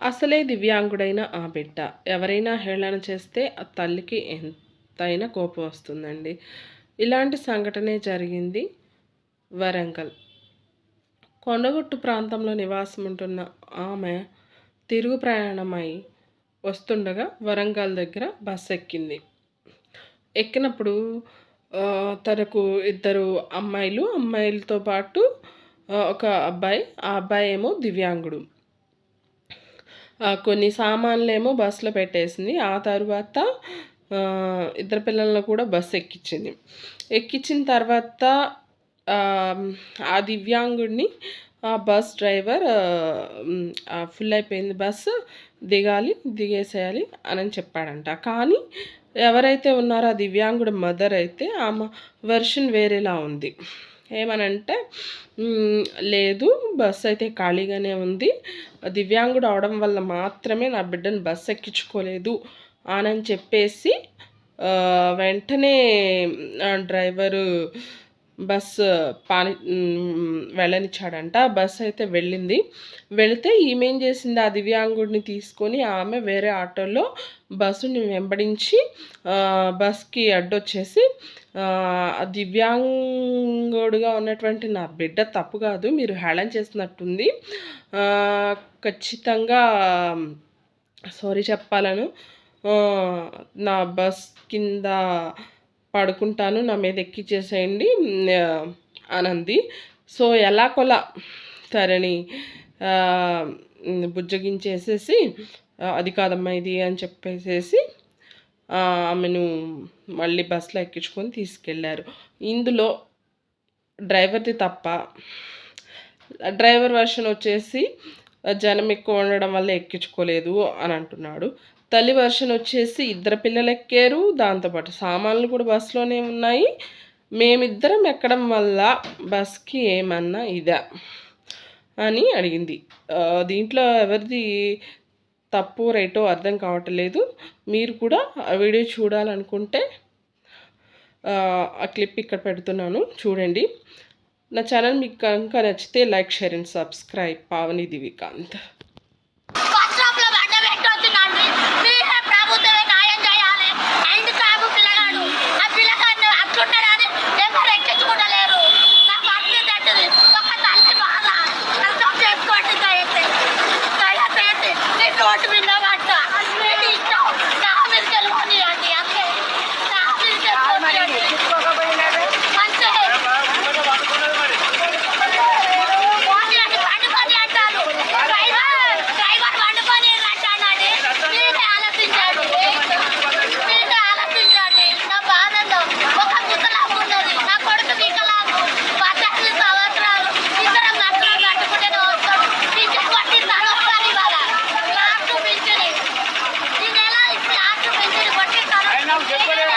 అసలే దివ్యాంగుడైన ఆ బిడ్డ ఎవరైనా హేళన చేస్తే ఆ తల్లికి ఎంతైనా కోపం వస్తుందండి. ఇలాంటి సంఘటనే జరిగింది వరంగల్. కొండగొట్టు ప్రాంతంలో నివాసం ఉంటున్న ఆమె తిరుగు ప్రయాణమై వస్తుండగా వరంగల్ దగ్గర బస్ ఎక్కింది. ఎక్కినప్పుడు తనకు ఇద్దరు అమ్మాయిలతో పాటు ఒక అబ్బాయి. ఆ అబ్బాయి ఏమో దివ్యాంగుడు. కొన్ని సామాన్లేమో బస్సులో పెట్టేసింది. ఆ తరువాత ఇద్దరు పిల్లలను కూడా బస్సు ఎక్కించింది. ఎక్కించిన తర్వాత ఆ దివ్యాంగుడిని ఆ బస్ డ్రైవర్ ఫుల్ అయిపోయింది బస్సు, దిగేసేయాలి అని చెప్పాడంట. కానీ ఎవరైతే ఉన్నారో ఆ దివ్యాంగుడి మదర్ అయితే ఆమె వెర్షన్ వేరేలా ఉంది. ఏమనంటే, లేదు బస్సు అయితే ఖాళీగానే ఉంది, దివ్యాంగుడు అవడం వల్ల మాత్రమే నా బిడ్డను బస్సు ఎక్కించుకోలేదు అని చెప్పేసి వెంటనే డ్రైవరు బస్సు వెళ్ళనిచ్చాడంట. బస్సు అయితే వెళ్ళింది. వెళితే ఈమెం చేసింది, ఆ దివ్యాంగుడిని తీసుకొని ఆమె వేరే ఆటోలో బస్సుని వెంబడించి బస్కి అడ్డొచ్చేసి, దివ్యాంగుడుగా ఉన్నటువంటి నా బిడ్డ తప్పు కాదు, మీరు హేళన చేసినట్టుంది, ఖచ్చితంగా సారీ చెప్పాలను, నా బస్ కింద పడుకుంటాను, నా మీద ఎక్కిచ్చేసేయండి అనంది. సో ఎలాకొలా తనని బుజ్జగించేసేసి, అది కాదమ్మా ఇది అని చెప్పేసేసి ఆమెను మళ్ళీ బస్సులో ఎక్కించుకొని తీసుకెళ్ళారు. ఇందులో డ్రైవర్ది తప్ప? డ్రైవర్ వర్షన్ వచ్చేసి జనం ఎక్కువ ఉండడం వల్ల ఎక్కించుకోలేదు అని అంటున్నాడు. తల్లి వర్షన్ వచ్చేసి ఇద్దరు పిల్లలు ఎక్కారు, దాంతోపాటు సామాన్లు కూడా బస్సులోనే ఉన్నాయి, మేమిద్దరం ఎక్కడం వల్ల బస్కి ఏమన్నా ఇదా అని అడిగింది. దీంట్లో ఎవరిది తప్పు రైటో అర్థం కావట్లేదు. మీరు కూడా ఆ వీడియో చూడాలనుకుంటే ఆ క్లిప్ ఇక్కడ పెడుతున్నాను, చూడండి. నా ఛానల్ మీకు కనుక నచ్చితే like, share and subscribe. Pavani Divikanth. చెప్పలేదు